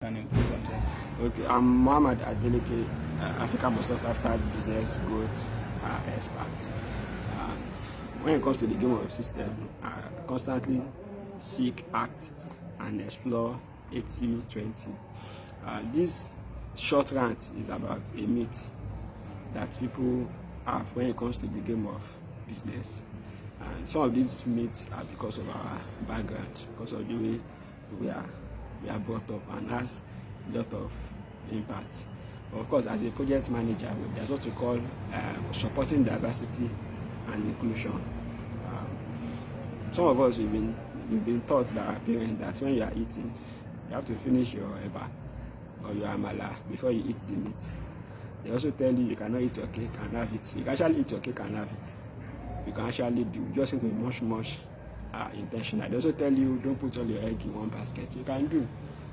Can improve on them. Okay, I'm Muhammad Adeleke, Africa most sought after business growth expert. Uh, when it comes to the game of system, I constantly seek, act, and explore 80-20. This short rant is about a myth that people have when it comes to the game of business. And some of these myths are because of our background, because of the way we are brought up, and has a lot of impact. But of course, as a project manager, there's what we call supporting diversity and inclusion. Some of us we've been taught by our parents that when you are eating, you have to finish your eba or your amala before you eat the meat. They also tell you cannot eat your cake and have it. You can actually eat your cake and have it. You can actually do, just need to be much intentional. They also tell you don't put all your egg in one basket. You can do. You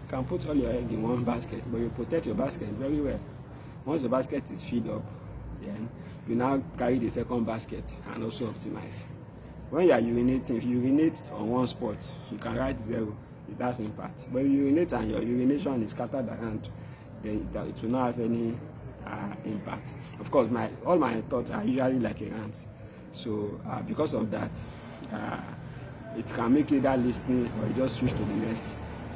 can put all your egg in one basket, but you protect your basket very well. Once the basket is filled up, then you now carry the second basket and also optimize. When you are urinating, if you urinate on one spot, you can write 0. It has impact. But if you urinate and your urination is scattered around, then it will not have any impact. Of course, all my thoughts are usually like a rant. So because of that, it can make you that listening or you just switch to the next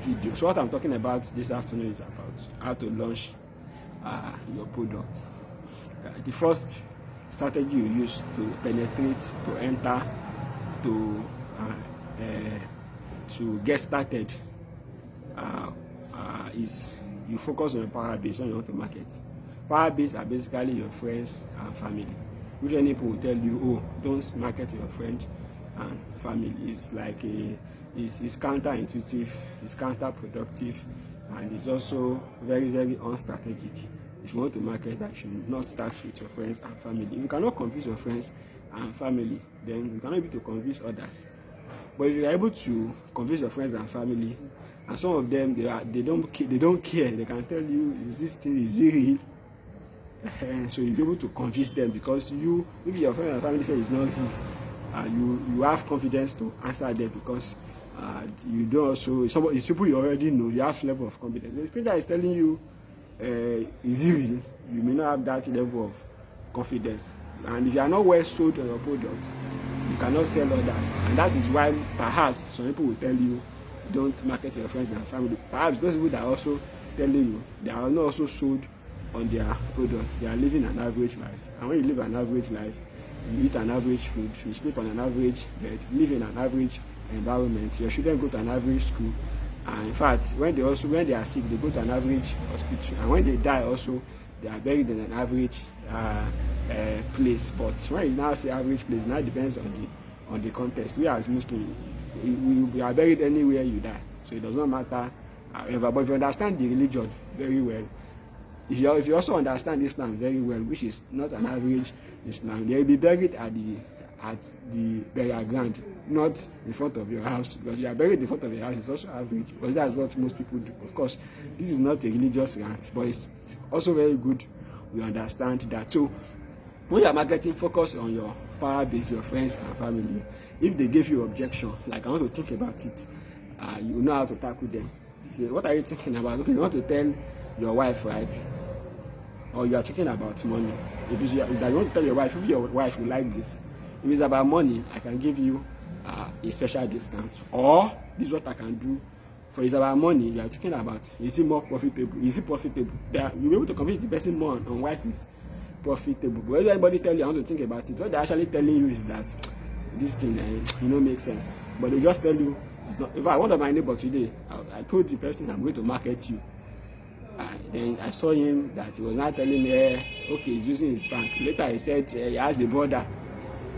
video. So what I'm talking about this afternoon is about how to launch your product. The first strategy you use to penetrate, to enter, to get started is you focus on your power base when you want to market. Power base are basically your friends and family. Usually people will tell you, oh, don't market to your friends and family. It's like it's counterintuitive, it's counterproductive, and it's also very unstrategic. If you want to market, that should not start with your friends and family. If you cannot convince your friends and family, then you cannot be able to convince others. But if you are able to convince your friends and family, and some of them they don't care, they can tell you, is this thing, is it real? So you'll be able to convince them, because if your friends and family say it's not real, you have confidence to answer them, because you don't also it's people you already know, you have level of confidence. The stranger is telling you is it real, you may not have that level of confidence, and if you are not well sold on your products, you cannot sell others. And that is why perhaps some people will tell you don't market to your friends and family. Perhaps those people that are also telling you, they are not also sold on their products. They are living an average life, and when you live an average life, you eat an average food, you sleep on an average bed, live in an average environment, your children go to an average school, and in fact when they are sick, they go to an average hospital, and when they die also, they are buried in an average place. But when you now say average place, now depends on the context. We as Muslims, we are buried anywhere you die, so it does not matter however. But if you understand the religion very well, if you also understand Islam very well, which is not an average Islam, they will be buried at the burial ground, not in front of your house, because you are buried in front of your house is also average, because that's what most people do. Of course, this is not a religious rant, but it's also very good we understand that. So when you are marketing, focus on your power base, your friends and family. If they give you objection, like I want to think about it, you know how to tackle them. Say, what are you thinking about? Okay, you want to tell your wife, right? Or you are talking about money. If you want to tell your wife, if your wife will like this, if it's about money, I can give you a special discount. Or this is what I can do. For it's about money, you are talking about, is it more profitable? Is it profitable? You'll be able to convince the person more on why it is profitable. But when anybody tell you I want to think about it, what they're actually telling you is that this thing makes sense. But they just tell you it's not. If I one of my neighbor today, I told the person I'm going to market you. Then I saw him that he was not telling me, okay, he's using his bank. Later he said he has a brother.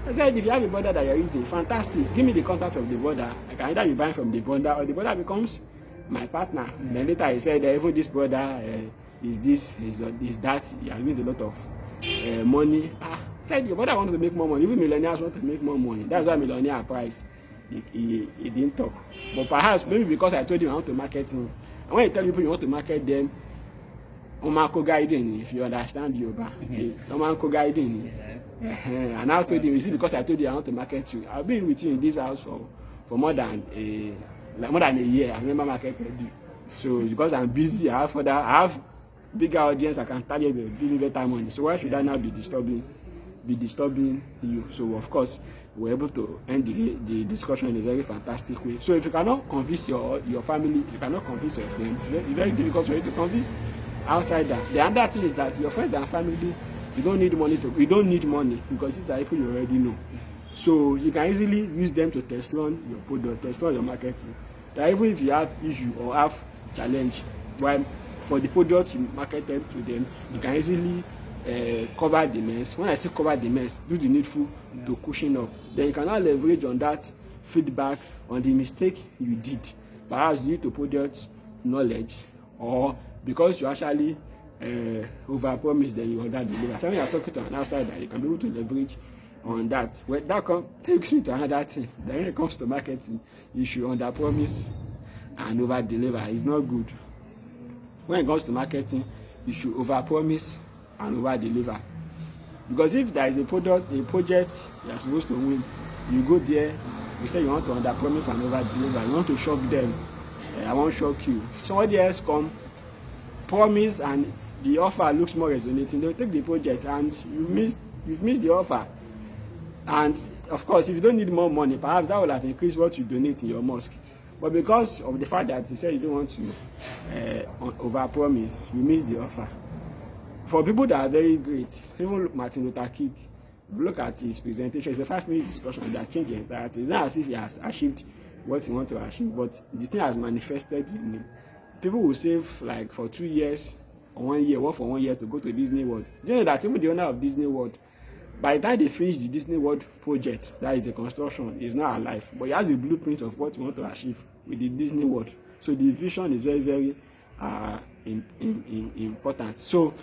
I said, if you have a brother that you're using, fantastic. Give me the contact of the brother. I can either be buying from the brother or the brother becomes my partner. Then later he said, even this brother is this, is that. He has made a lot of money. Said your brother wants to make more money. Even millionaires want to make more money. That's why millionaire price. He didn't talk. But perhaps maybe because I told him I want to market him. And when you tell people you want to market them, if you understand Yoruba, guiding. And I told him, you see, because I told you I want to market you, I've been with you in this house for more than a year. I remember marketing you. So because I'm busy, I have bigger audience, I can target the really better money. So why should I now be disturbing you? So of course we're able to end the discussion in a very fantastic way. So if you cannot convince your family, you cannot convince your friends, it's very difficult for you to convince outsider. The other thing is that your friends and family, you don't need money because these are people you already know. So you can easily use them to test run your product, test run your marketing. That even if you have issue or have challenge, while for the product you marketed to them, you can easily cover the mess. When I say cover the mess, do the needful to cushion up. Then you can now leverage on that feedback on the mistake you did, perhaps due to product knowledge, or because you actually overpromise, then you under-deliver. So when you are talking to an outsider, you can be able to leverage on that. Well, that takes me to another thing. Then when it comes to marketing, you should underpromise and over-deliver. It's not good. When it comes to marketing, you should overpromise and over-deliver. Because if there is a project you are supposed to win, you go there, you say you want to underpromise and over-deliver. You want to shock them. I won't shock you. Somebody else come, promise, and the offer looks more resonating. They'll take the project and you've missed the offer. And of course, if you don't need more money, perhaps that will have increased what you donate in your mosque. But because of the fact that you said you don't want to over-promise, you miss the offer. For people that are very great, even Martin Luther King, if you look at his presentation, it's a 5-minute discussion that changed the entire thing. It's not as if he has achieved what he wants to achieve, but the thing has manifested in him. People will save like for 2 years or 1 year, work for 1 year to go to Disney World. Do you know that even the owner of Disney World, by the time they finish the Disney World project, that is the construction, is not alive, but he has a blueprint of what he wants to achieve with the Disney World. So the vision is very, very important. So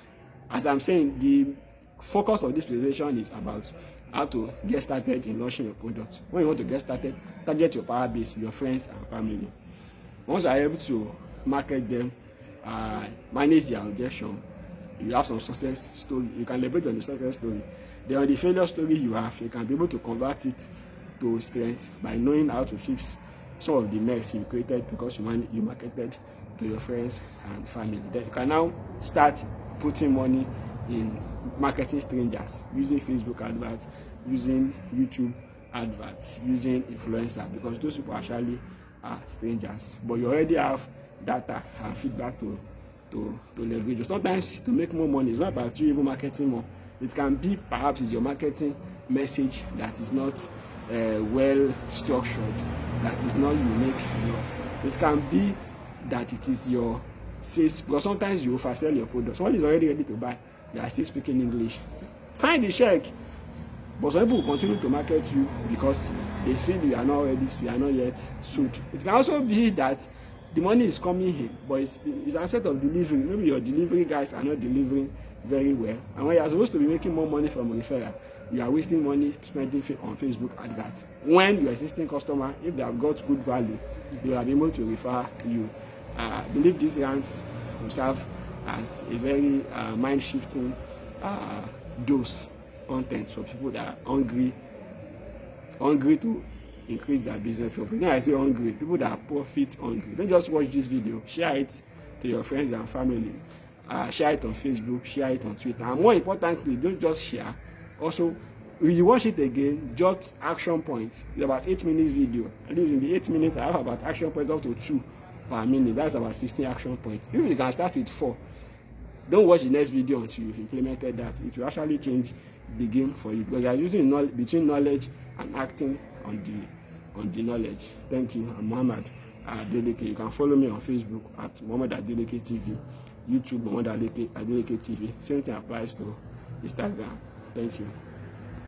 as I'm saying, the focus of this presentation is about how to get started in launching your product. When you want to get started, target your power base, your friends and family. Once you are able to market them, manage their objection, you have some success story, you can leverage on the success story. Then on the failure story you have, you can be able to convert it to strength by knowing how to fix some of the mess you created because you marketed to your friends and family. Then you can now start putting money in marketing strangers, using Facebook adverts, using YouTube adverts, using influencers, because those people actually are strangers. But you already have data and feedback to leverage. Sometimes to make more money, it's not about you even marketing more. It can be perhaps it's your marketing message that is not well structured, that is not unique enough. It can be that it is your sales, because sometimes you oversell your product. Someone is already ready to buy, you are still speaking English. Sign the check. But some people will continue to market you because they feel you are not ready, you are not yet sold. It can also be that the money is coming in, but it's an aspect of delivery. Maybe your delivery guys are not delivering very well. And when you are supposed to be making more money from referral, you are wasting money spending on Facebook adverts. When your existing customer, if they have got good value, they will be able to refer you. I believe this rant will serve as a very mind-shifting dose content for people that are hungry to increase their business profit. When I say hungry, people that are profit hungry. Don't just watch this video, share it to your friends and family. Share it on Facebook, share it on Twitter, and more importantly, don't just share. Also, if you watch it again, jot action points. It's about 8 minutes video. At least in the 8 minutes, I have about action points up to 2 per minute. That's about 16 action points. If you can start with 4, don't watch the next video until you've implemented that. It will actually change the game for you, because you are using between knowledge and acting on the knowledge. Thank you. I'm Muhammad Adeleke. You can follow me on Facebook at Muhammad Adeleke TV, YouTube Muhammad Adeleke TV. Same thing applies to Instagram. Thank you.